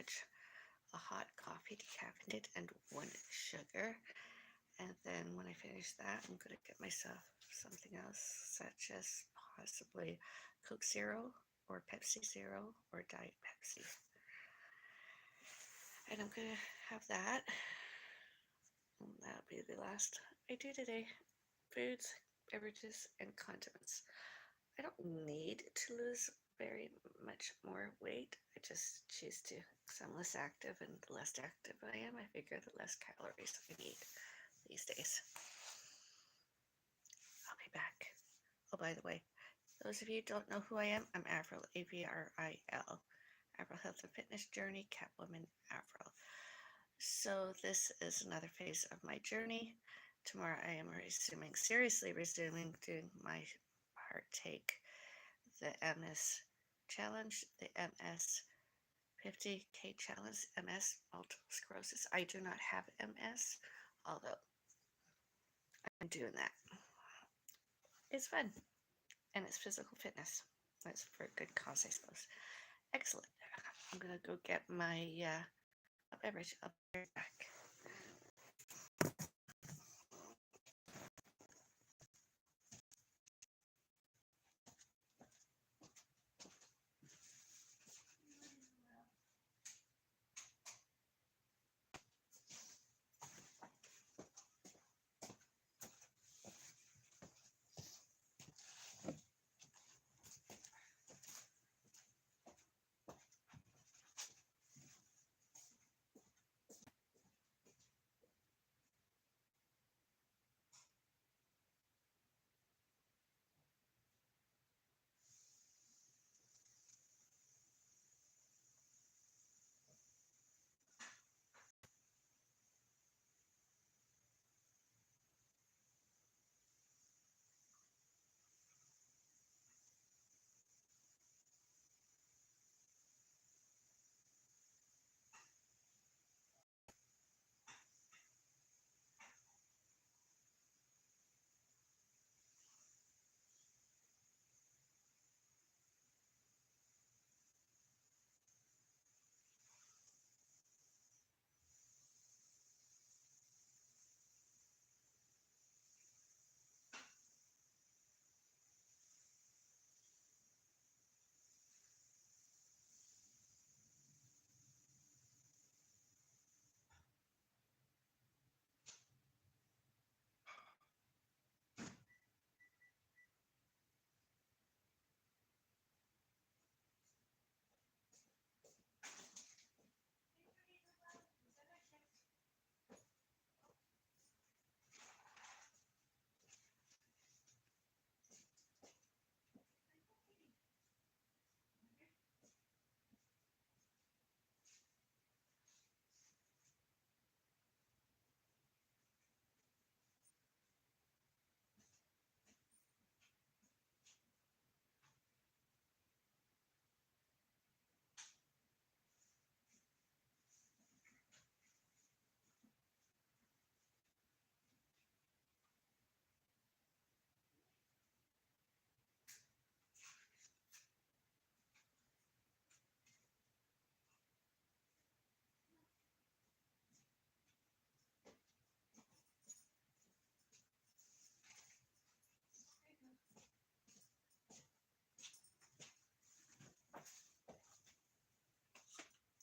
much a hot coffee, decaffeinated, and 1 sugar. And then when I finish that, I'm going to get myself something else, such as possibly Coke Zero or Pepsi Zero or Diet Pepsi. And I'm going to have that. And that'll be the last I do today. Foods, beverages, and condiments. I don't need to lose very much more weight. I just choose to, because I'm less active, and the less active I am, I figure the less calories I need these days. I'll be back. Oh, by the way, those of you who don't know who I am, I'm Avril, Avril. Avril Health and Fitness Journey, Catwoman Avril. So this is another phase of my journey. Tomorrow I am seriously resuming doing my partake, the MS challenge, the MS 50K challenge, MS, multiple sclerosis. I do not have MS, although I'm doing that. It's fun, and it's physical fitness. That's for a good cause, I suppose. Excellent. I'm gonna go get my beverage. I'll be right back.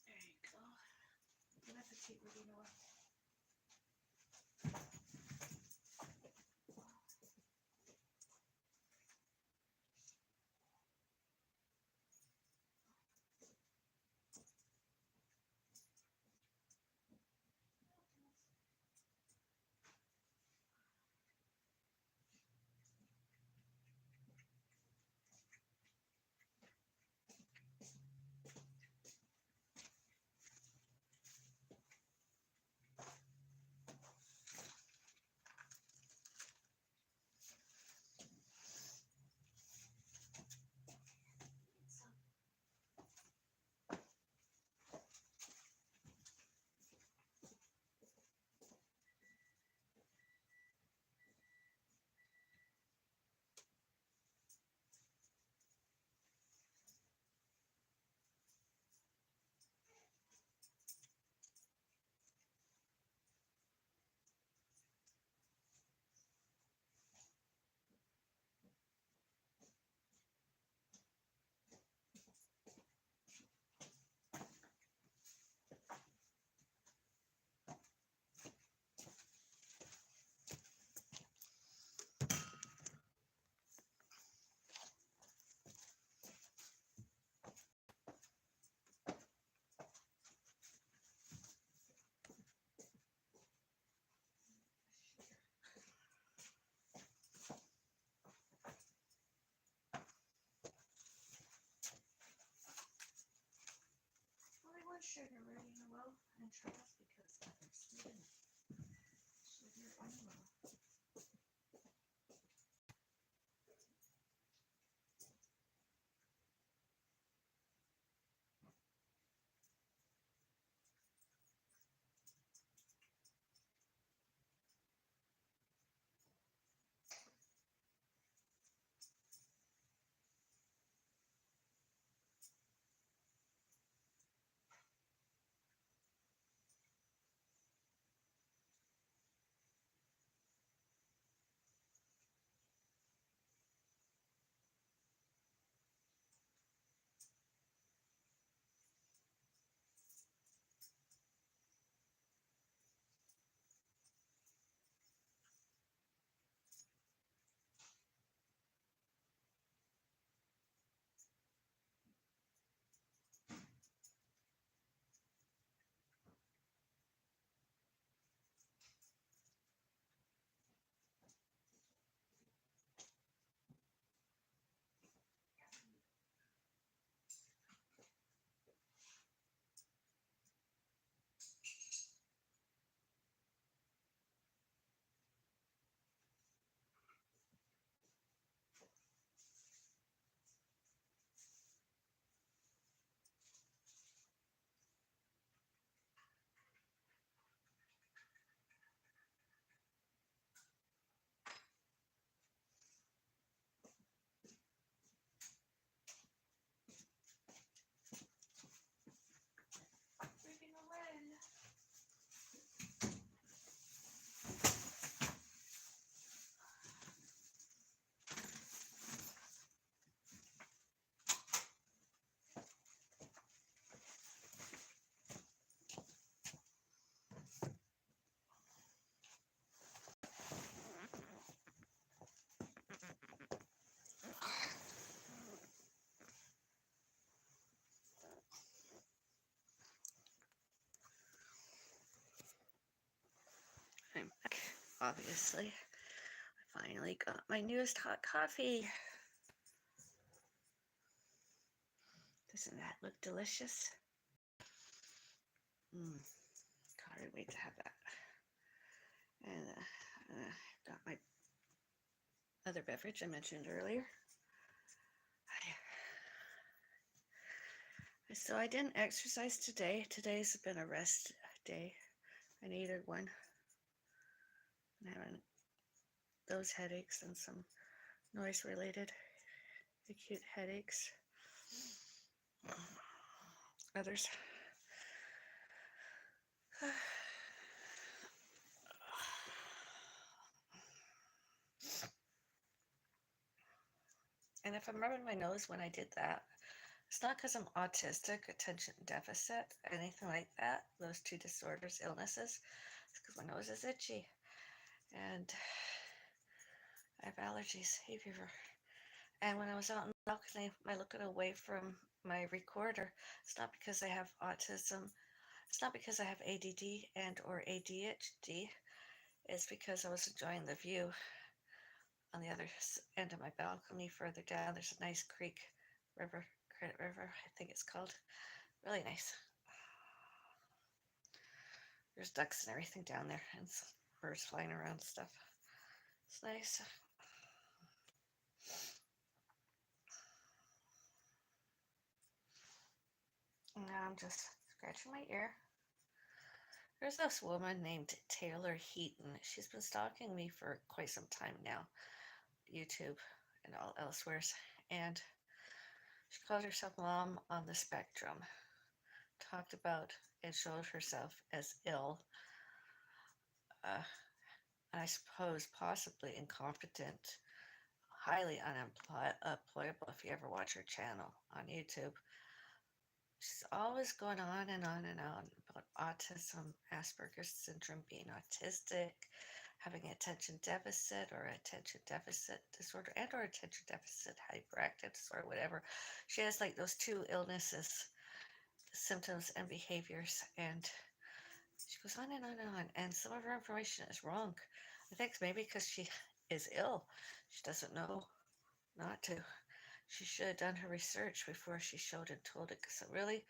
There you go. Bon appetit, Marinoa. blood sugar really well and trust because others didn't. Sugar and low. Moving away. I'm back, obviously. I finally got my newest hot coffee. Doesn't that look delicious? Can't wait to have that. And got my other beverage I mentioned earlier. So I didn't exercise today. Today's been a rest day. I needed one. I'm having those headaches and some noise related acute headaches. Others. And if I'm rubbing my nose when I did that, it's not because I'm autistic, attention deficit, anything like that. Those two disorders, illnesses. It's because my nose is itchy. And I have allergies, hay fever. And when I was out in the balcony, I looked away from my recorder. It's not because I have autism. It's not because I have ADD and or ADHD. It's because I was enjoying the view on the other end of my balcony. Further down, there's a nice creek, river, Credit River, I think it's called. Really nice. There's ducks and everything down there, and some birds flying around and stuff. It's nice. Now I'm just scratching my ear. There's this woman named Taylor Heaton. She's been stalking me for quite some time now, YouTube and all elsewheres. And she called herself Mom on the Spectrum. Talked about and showed herself as ill. And I suppose possibly incompetent, highly unemployable if you ever watch her channel on YouTube. She's always going on and on and on about autism, Asperger's syndrome, being autistic, having attention deficit or attention deficit disorder and or attention deficit hyperactive disorder, whatever. She has like those two illnesses, symptoms and behaviors, and she goes on and on and on. And some of her information is wrong. I think maybe because she is ill, she doesn't know not to. She should have done her research before she showed and told it, because it really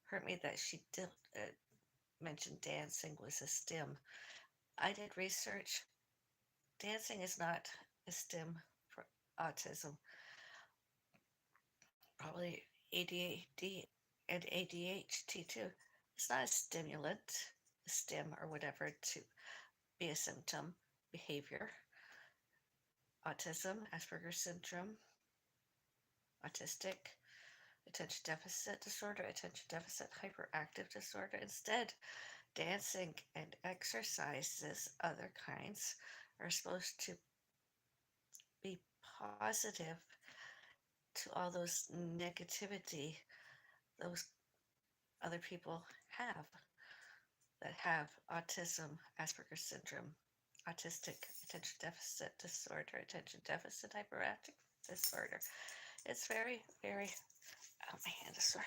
hurt me that she did mention dancing was a STEM. I did research. Dancing is not a STEM for autism. Probably ADHD and ADHD too. It's not a stimulant, a STEM or whatever to be a symptom, behavior. Autism, Asperger's syndrome, autistic, attention deficit disorder, attention deficit hyperactive disorder. Instead, dancing and exercises, other kinds, are supposed to be positive to all those negativity those other people have that have autism, Asperger's syndrome, autistic attention deficit disorder, attention deficit hyperactive disorder. It's very, very, oh, my hand is sore,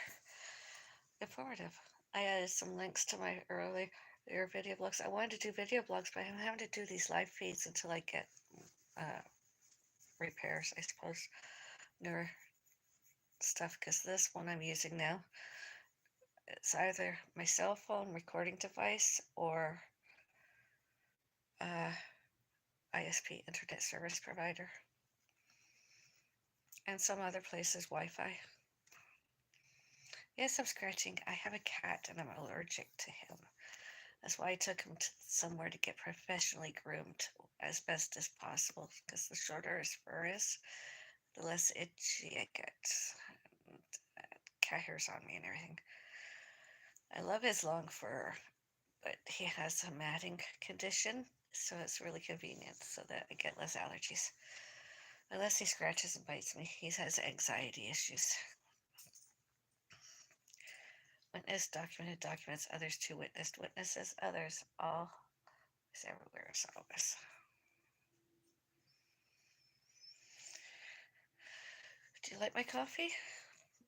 informative. I added some links to my earlier video blogs. I wanted to do video blogs, but I'm having to do these live feeds until I get uh, repairs, I suppose, newer stuff, because this one I'm using now, it's either my cell phone recording device or uh, ISP, internet service provider, and some other places Wi-Fi. Yes, I'm scratching. I have a cat and I'm allergic to him. That's why I took him to somewhere to get professionally groomed as best as possible, because the shorter his fur is, the less itchy I get. And, cat hair's on me and everything. I love his long fur, but he has a matting condition, so it's really convenient so that I get less allergies. Unless he scratches and bites me, he has anxiety issues. Witness, documented documents, others two witnessed witnesses, others, all is everywhere as always. Do you like my coffee?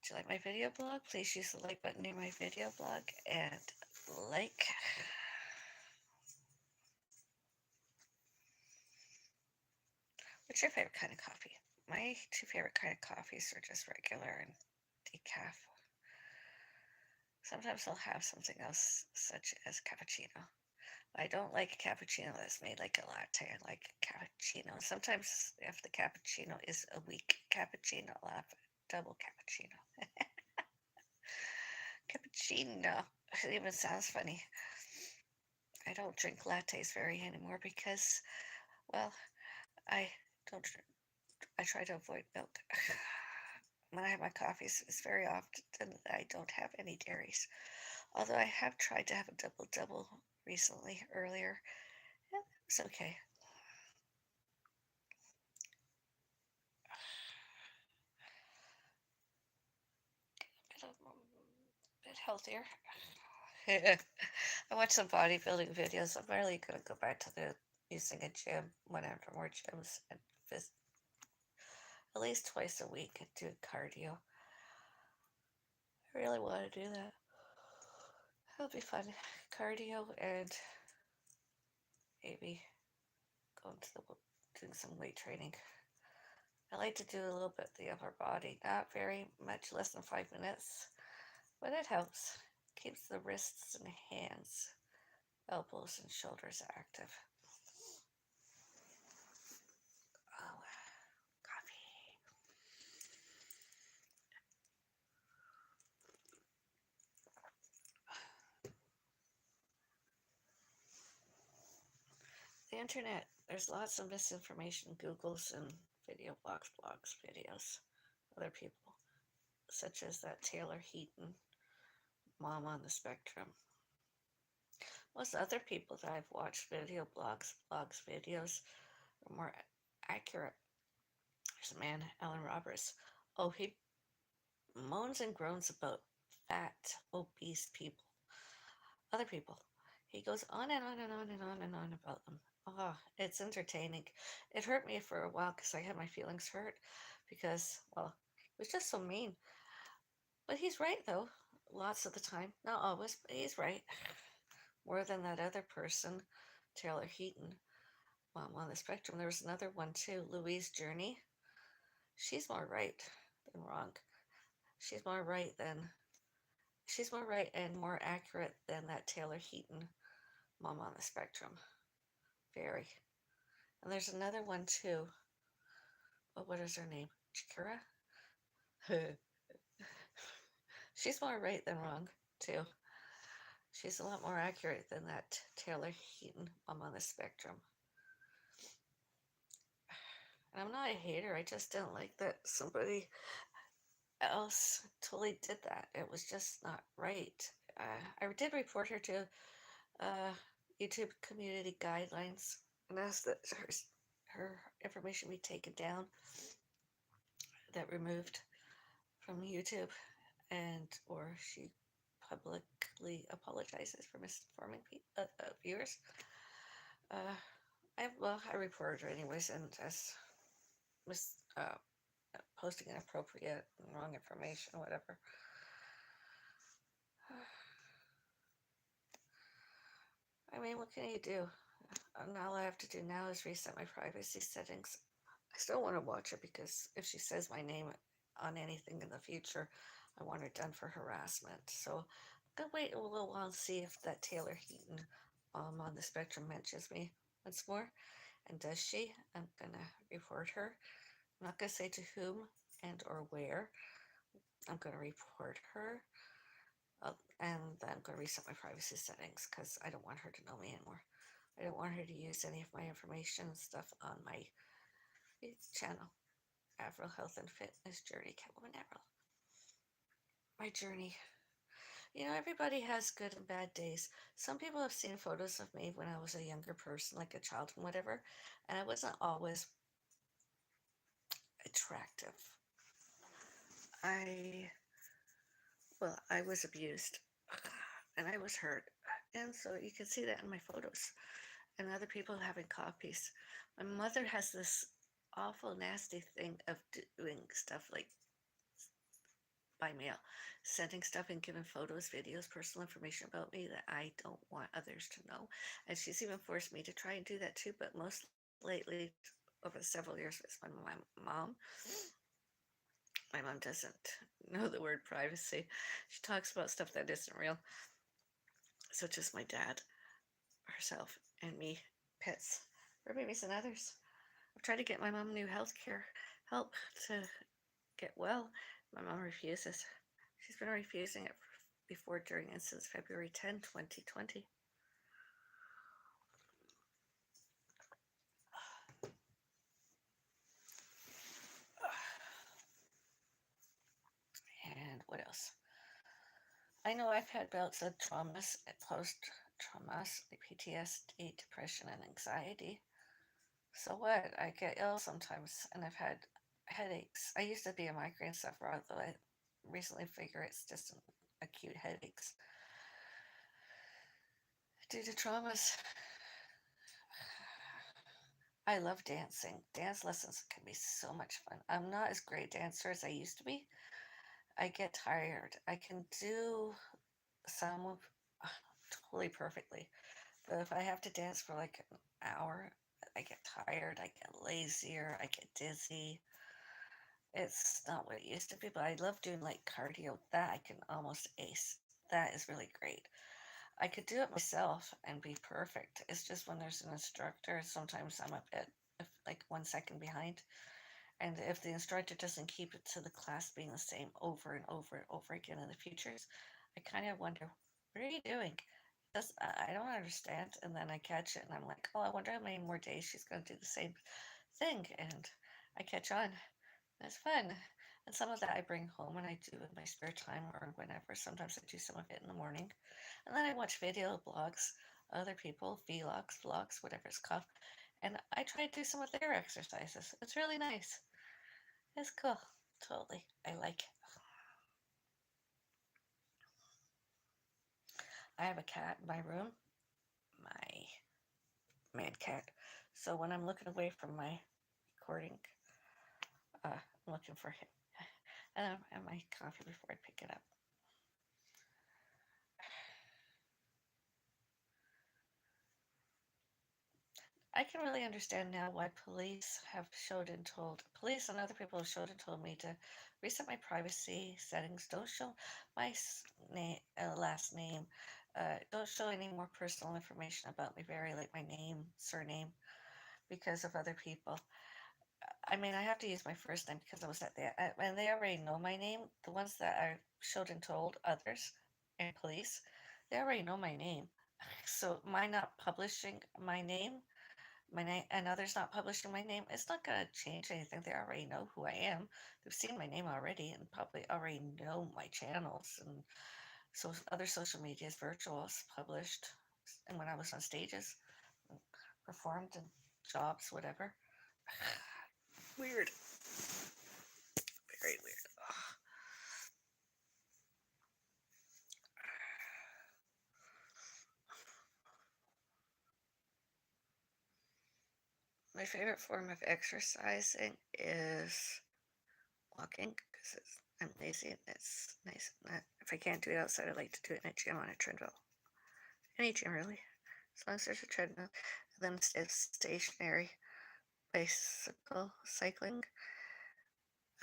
Do you like my video blog? Please use the like button near my video blog and like. What's your favorite kind of coffee? My two favorite kind of coffees are just regular and decaf. Sometimes I'll have something else, such as cappuccino. I don't like a cappuccino that's made like a latte. I like a cappuccino. Sometimes, if the cappuccino is a weak cappuccino, I'll have a double cappuccino. Cappuccino. It even sounds funny. I don't drink lattes very anymore because, well, I don't. I try to avoid milk. When I have my coffees, it's very often that I don't have any dairies. Although I have tried to have a double double recently, earlier. Yeah, it's okay. A bit healthier. I watch some bodybuilding videos. I'm really going to go back to the using a gym when after more gyms and at least twice a week and do cardio. I really want to do that. That'll be fun. Cardio and maybe going to the doing some weight training. I like to do a little bit of the upper body, not very much, less than 5 minutes, but it helps. Keeps the wrists and hands, elbows and shoulders active. Oh, coffee. The internet, there's lots of misinformation, Googles and video blogs, videos, other people, such as that Taylor Heaton, Mom on the Spectrum. Most other people that I've watched video blogs, videos are more accurate. There's a man, Alan Roberts. Oh, he moans and groans about fat, obese people, other people. He goes on and on and on and on and on about them. Oh, it's entertaining. It hurt me for a while because I had my feelings hurt because, well, it was just so mean. But he's right, though, lots of the time. Not always, but he's right. More than that other person, Taylor Heaton, on the spectrum. There was another one, too, Louise Journey. She's more right than wrong. She's more right than She's more right and more accurate than that Taylor Heaton mom on the spectrum. Very. And there's another one too. Oh, what is her name? Chikura? She's more right than wrong, too. She's a lot more accurate than that Taylor Heaton mom on the spectrum. And I'm not a hater, I just don't like that somebody else totally did that. It was just not right. I did report her to uh, YouTube community guidelines and asked that her information be taken down, that removed from YouTube, and or she publicly apologizes for misinforming viewers. Uh, I reported her anyways, and as mis posting inappropriate and wrong information, whatever. I mean, what can you do? All I have to do now is reset my privacy settings. I still want to watch her because if she says my name on anything in the future, I want her done for harassment. So I'm gonna wait a little while and see if that Taylor Heaton on the spectrum mentions me once more. And does she? I'm gonna report her. I'm not gonna say to whom and or where. I'm gonna report her. And I'm gonna reset my privacy settings because I don't want her to know me anymore. I don't want her to use any of my information and stuff on my channel. Avril Health and Fitness Journey, Catwoman Avril. My journey. You know, everybody has good and bad days. Some people have seen photos of me when I was a younger person, like a child and whatever, and I wasn't always attractive. I, I was abused and I was hurt. And so you can see that in my photos and other people having copies. My mother has this awful, nasty thing of doing stuff like by mail, sending stuff and giving photos, videos, personal information about me that I don't want others to know. And she's even forced me to try and do that too, but most lately, over the several years, it's my mom. My mom doesn't know the word privacy. She talks about stuff that isn't real, such as my dad, herself, and me, pets, or babies and others. I've tried to get my mom new health care help to get well. My mom refuses. She's been refusing it before, during, and since February 10, 2020. And what else? I know I've had bouts of traumas, post traumas, like PTSD, depression, and anxiety. So what? I get ill sometimes, and I've had headaches. I used to be a migraine sufferer, although I recently figure it's just acute headaches due to traumas. I love dancing. Dance lessons can be so much fun. I'm not as great dancer as I used to be. I get tired. I can do some totally perfectly, but if I have to dance for like an hour, I get tired. I get lazier. I get dizzy. It's not what it used to be, but I love doing like cardio. That I can almost ace. That is really great. I could do it myself and be perfect. It's just when there's an instructor, sometimes I'm a bit like 1 second behind. And if the instructor doesn't keep it to the class being the same over and over and over again in the futures, I kind of wonder, what are you doing? I don't understand. And then I catch it and I'm like, oh, I wonder how many more days she's going to do the same thing. And I catch on. It's fun. And some of that I bring home and I do in my spare time or whenever. Sometimes I do some of it in the morning. And then I watch video blogs, other people, vlogs, whatever it's called. And I try to do some of their exercises. It's really nice. It's cool. Totally. I like it. I have a cat in my room, my man cat. So when I'm looking away from my recording, I'm looking for him. And I'm at my coffee before I pick it up. I can really understand now why police and other people have showed and told me to reset my privacy settings. Don't show my name, last name. Don't show any more personal information about me, very like my name, surname, because of other people. I mean, I have to use my first name because I was at and they already know my name. The ones that I showed and told others and police, they already know my name. So my not publishing my name, and others not publishing my name, it's not going to change anything. They already know who I am. They've seen my name already and probably already know my channels and so other social medias, virtuals published, and when I was on stages, performed in jobs, whatever. Weird. Very weird. Ugh. My favorite form of exercising is walking because I'm lazy and it's nice. If I can't do it outside, I like to do it in a gym on a treadmill. Any gym, really. As long as there's a treadmill. And then it's stationary bicycle cycling.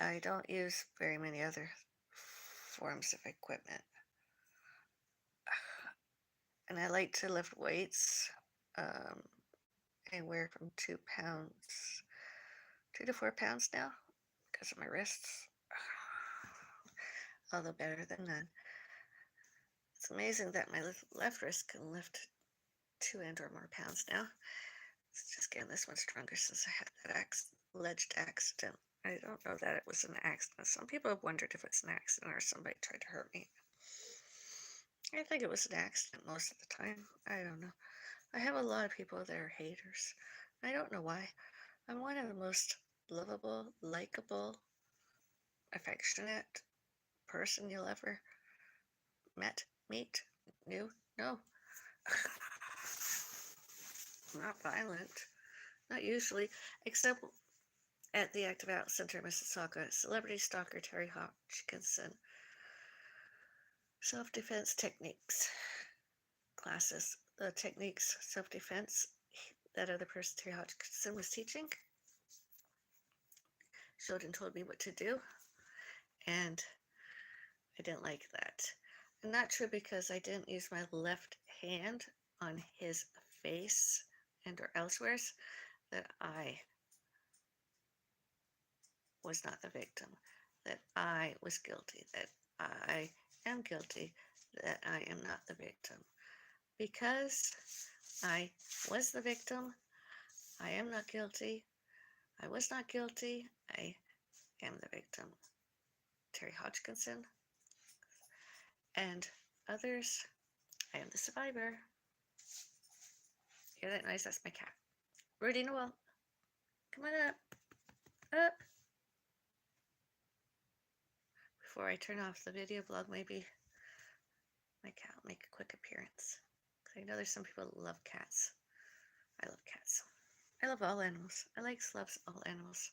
I don't use very many other forms of equipment. And I like to lift weights um, anywhere from 2 pounds, 2 to 4 pounds now because of my wrists. Although better than none. It's amazing that my left wrist can lift 2 and or more pounds now. It's just getting this one stronger since I had that alleged accident. I don't know that it was an accident. Some people have wondered if it's an accident or somebody tried to hurt me. I think it was an accident most of the time. I don't know. I have a lot of people that are haters. I don't know why. I'm one of the most lovable, likable, affectionate person you'll ever meet, knew, no. Not violent. Not usually, except at the Active Out Center, Mississauga. Celebrity stalker Terry Hodgkinson. Self-defense techniques classes. The techniques self-defense that other person Terry Hodgkinson was teaching showed and told me what to do, and I didn't like that. And not true because I didn't use my left hand on his face and or elsewhere, that I was not the victim, that I was guilty, that I am guilty, that I am not the victim. Because I was the victim, I am not guilty. I was not guilty, I am the victim. Terry Hodgkinson and others, I am the survivor. Hear that noise? That's my cat. Rudy Noel, come on up. Up. Before I turn off the video blog, maybe my cat will make a quick appearance. Because I know there's some people that love cats. I love cats. I love all animals. Alex loves all animals.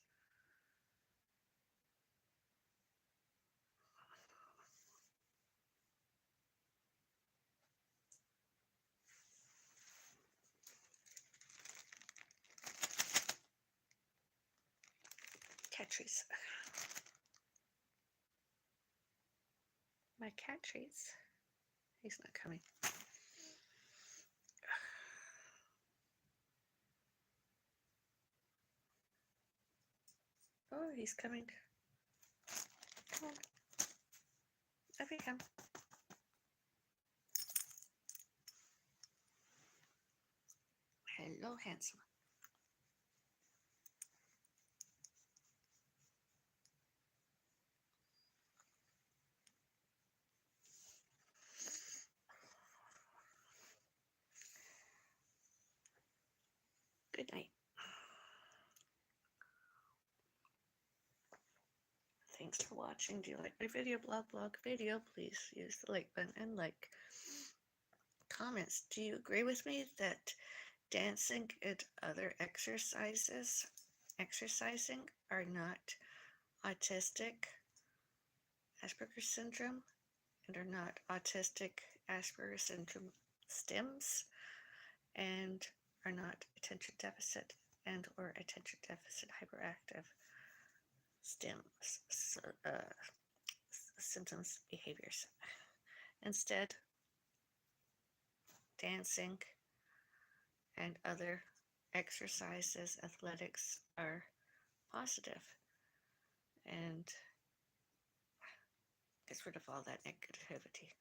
Cat trees. My cat trees. He's not coming. Oh, he's coming. Come on. Up you come. Hello, handsome. Good night. Thanks for watching. Do you like my video blog video? Please use the like button and like. Comments. Do you agree with me that dancing and other exercising are not autistic Asperger's syndrome and are not autistic Asperger's syndrome stems? And are not attention deficit and or attention deficit hyperactive STEMs, symptoms, behaviors. Instead, dancing and other exercises, athletics are positive and gets rid of all that negativity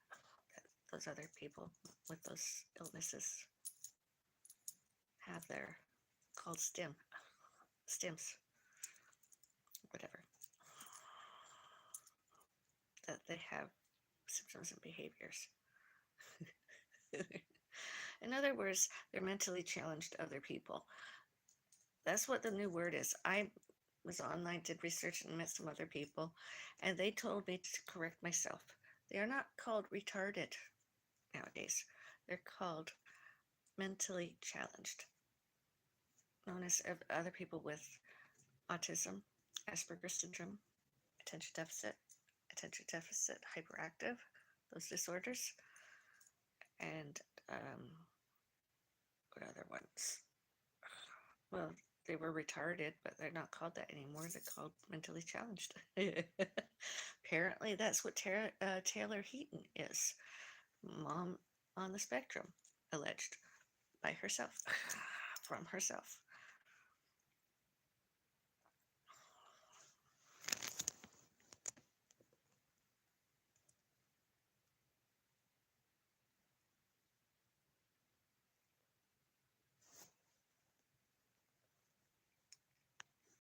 that those other people with those illnesses have there, called STEMs, whatever, that they have symptoms and behaviors. In other words, they're mentally challenged other people. That's what the new word is. I was online, did research, and met some other people, and they told me to correct myself. They are not called retarded nowadays. They're called mentally challenged, known as other people with autism, Asperger's syndrome, attention deficit hyperactive, those disorders, and what other ones? Well, they were retarded, but they're not called that anymore. They're called mentally challenged. Apparently, that's what Taylor Heaton is. Mom on the spectrum, alleged by herself, from herself.